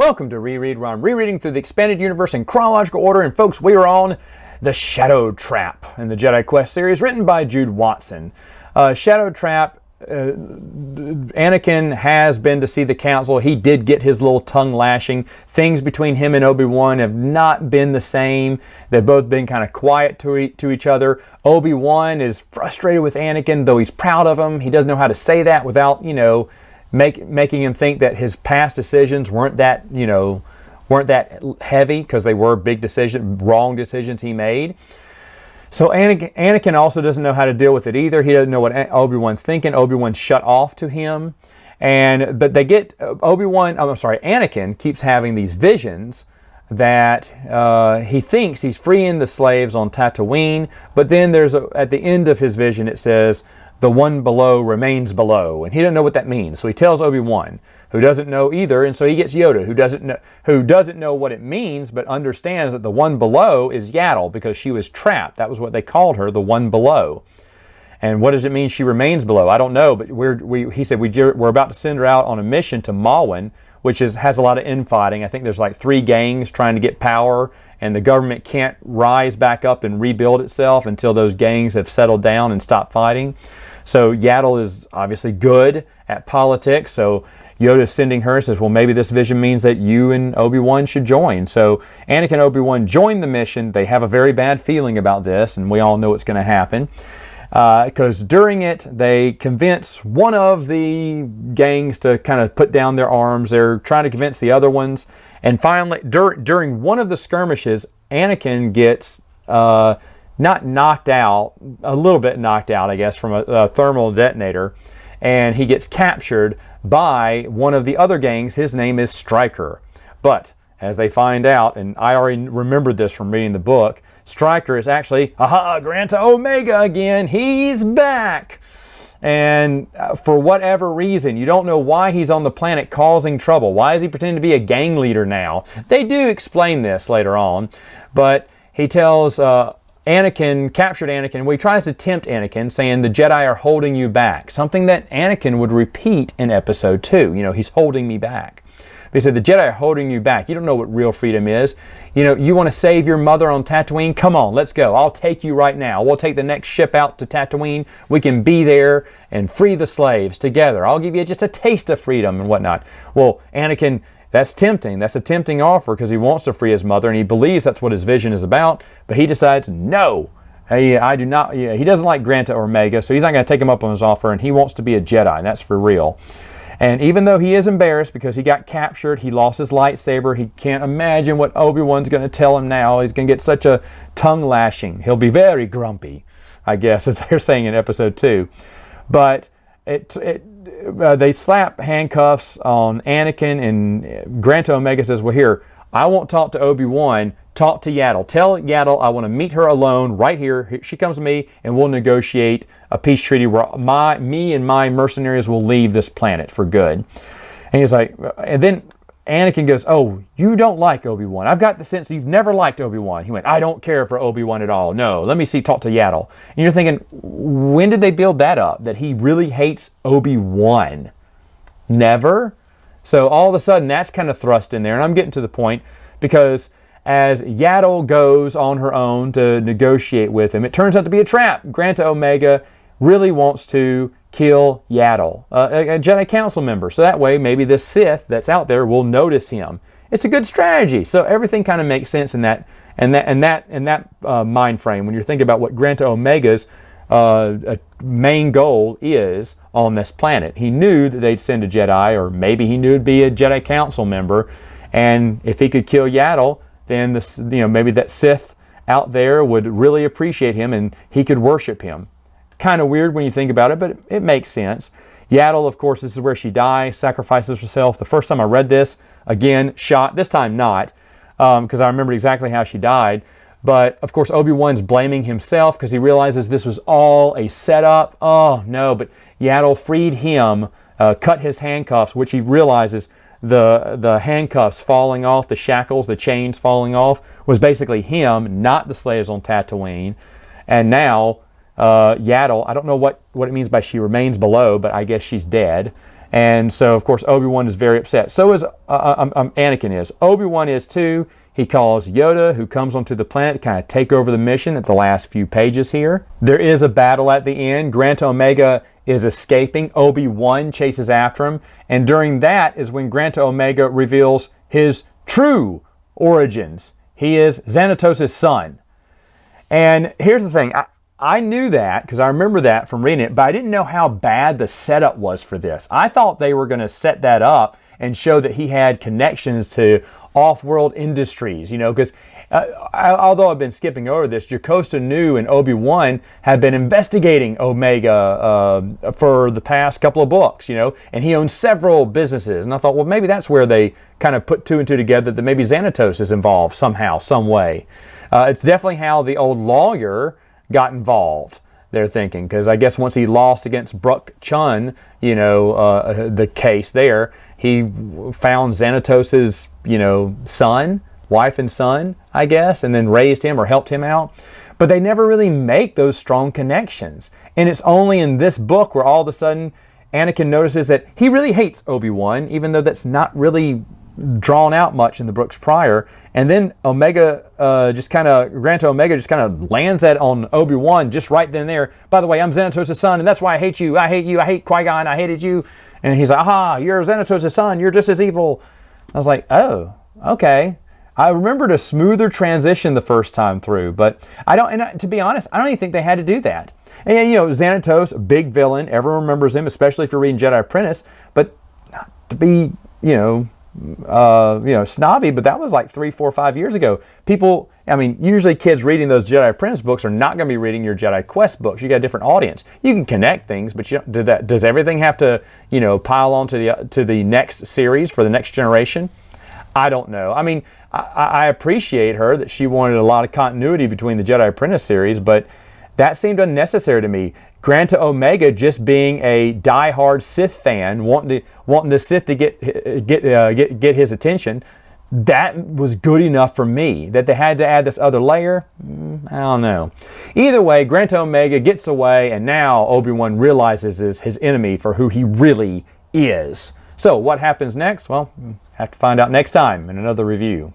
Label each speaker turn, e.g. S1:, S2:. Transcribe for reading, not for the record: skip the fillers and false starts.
S1: Welcome to Reread, where I'm rereading through the expanded universe in chronological order. And folks, we are on The Shadow Trap in the Jedi Quest series, written by Jude Watson. Shadow Trap, Anakin has been to see the council. He did get his little tongue lashing. Things between him and Obi-Wan have not been the same. They've both been kind of quiet to each other. Obi-Wan is frustrated with Anakin, though he's proud of him. He doesn't know how to say that without, making him think that his past decisions weren't that heavy, because they were wrong decisions he made. So Anakin also doesn't know how to deal with it either. He doesn't know what Obi-Wan's thinking. Obi-Wan's shut off to him. But Anakin keeps having these visions that he thinks he's freeing the slaves on Tatooine, but then at the end of his vision it says, "The one below remains below," and he doesn't know what that means. So he tells Obi-Wan, who doesn't know either, and so he gets Yoda, who doesn't know what it means, but understands that the one below is Yaddle, because she was trapped. That was what they called her, the one below. And what does it mean she remains below? I don't know, but he said we're about to send her out on a mission to Malwin, which has a lot of infighting. I think there's like 3 gangs trying to get power, and the government can't rise back up and rebuild itself until those gangs have settled down and stopped fighting. So Yaddle is obviously good at politics, so Yoda's sending her, says, well, maybe this vision means that you and Obi-Wan should join. So Anakin and Obi-Wan join the mission. They have a very bad feeling about this, and we all know what's going to happen. Because during it, they convince one of the gangs to kind of put down their arms. They're trying to convince the other ones. And finally, during one of the skirmishes, Anakin gets not knocked out, a little bit knocked out, I guess, from a thermal detonator. And he gets captured by one of the other gangs. His name is Stryker. But as they find out, and I already remembered this from reading the book, Stryker is actually, Granta Omega again. He's back. And for whatever reason, you don't know why he's on the planet causing trouble. Why is he pretending to be a gang leader now? They do explain this later on, but he tells captured Anakin. Well, he tries to tempt Anakin, saying the Jedi are holding you back. Something that Anakin would repeat in episode 2. He's holding me back. But he said, the Jedi are holding you back. You don't know what real freedom is. You want to save your mother on Tatooine? Come on, let's go. I'll take you right now. We'll take the next ship out to Tatooine. We can be there and free the slaves together. I'll give you just a taste of freedom and whatnot. Well, Anakin, that's tempting. That's a tempting offer, because he wants to free his mother, and he believes that's what his vision is about. But he decides, no, I do not. He doesn't like Granta Omega, so he's not going to take him up on his offer, and he wants to be a Jedi, and that's for real. And even though he is embarrassed because he got captured, he lost his lightsaber, he can't imagine what Obi-Wan's going to tell him now. He's going to get such a tongue lashing. He'll be very grumpy, I guess, as they're saying in episode 2. But they slap handcuffs on Anakin, and Granta Omega says, well, here, I won't talk to Obi-Wan, talk to Yaddle. Tell Yaddle I want to meet her alone right here. She comes to me, and we'll negotiate a peace treaty where me and my mercenaries will leave this planet for good. And he's like, and then Anakin goes, oh, you don't like Obi-Wan. I've got the sense you've never liked Obi-Wan. He went, I don't care for Obi-Wan at all. No, let me talk to Yaddle. And you're thinking, when did they build that up, that he really hates Obi-Wan? Never. So all of a sudden, that's kind of thrust in there. And I'm getting to the point, because as Yaddle goes on her own to negotiate with him, it turns out to be a trap. Granta Omega really wants to kill Yaddle, a Jedi Council member. So that way, maybe this Sith that's out there will notice him. It's a good strategy. So everything kind of makes sense in that mind frame when you're thinking about what Granta Omega's main goal is on this planet. He knew that they'd send a Jedi, or maybe he knew it'd be a Jedi Council member, and if he could kill Yaddle, then maybe that Sith out there would really appreciate him, and he could worship him. Kind of weird when you think about it, but it makes sense. Yaddle, of course, this is where she dies, sacrifices herself. The first time I read this, again, shot. This time not, because I remembered exactly how she died. But, of course, Obi-Wan's blaming himself because he realizes this was all a setup. Oh, no, but Yaddle freed him, cut his handcuffs, which he realizes the handcuffs falling off, the shackles, the chains falling off, was basically him, not the slaves on Tatooine. And now Yaddle, I don't know what it means by she remains below, but I guess she's dead. And so, of course, Obi-Wan is very upset. So is Anakin is. Obi-Wan is too. He calls Yoda, who comes onto the planet to kind of take over the mission at the last few pages here. There is a battle at the end. Grant Omega is escaping. Obi-Wan chases after him. And during that is when Grant Omega reveals his true origins. He is Xanatos' son. And here's the thing. I knew that because I remember that from reading it, but I didn't know how bad the setup was for this. I thought they were going to set that up and show that he had connections to off-world industries, you know, because although I've been skipping over this, Jocasta Nu and Obi-Wan have been investigating Omega for the past couple of books, you know, and he owns several businesses. And I thought, well, maybe that's where they kind of put two and two together, that maybe Xanatos is involved somehow, some way. It's definitely how the old lawyer got involved, they're thinking, because I guess once he lost against Brooke Chun, you know, the case there, he found Xanatos' you know, son, wife and son, I guess, and then raised him or helped him out. But they never really make those strong connections. And it's only in this book where all of a sudden Anakin notices that he really hates Obi-Wan, even though that's not really drawn out much in the books prior. And then Grant Omega just kind of lands that on Obi-Wan just right then and there. By the way, I'm Xanatos' son, and that's why I hate you. I hate you. I hate Qui-Gon. I hated you. And he's like, aha, you're Xanatos' son. You're just as evil. I was like, oh, okay. I remembered a smoother transition the first time through, but I don't, and to be honest, I don't even think they had to do that. And you know, Xanatos, big villain, everyone remembers him, especially if you're reading Jedi Apprentice, but not to be, snobby, but that was like 3, 4, 5 years ago. People, I mean, usually kids reading those Jedi Apprentice books are not going to be reading your Jedi Quest books. You got a different audience. You can connect things, but does everything have to, pile on to the next series for the next generation? I don't know. I mean, I appreciate her that she wanted a lot of continuity between the Jedi Apprentice series, but that seemed unnecessary to me. Grant Omega just being a die-hard Sith fan, wanting the Sith to get his attention, that was good enough for me. That they had to add this other layer, I don't know. Either way, Grant Omega gets away, and now Obi-Wan realizes his enemy for who he really is. So what happens next? Well, have to find out next time in another review.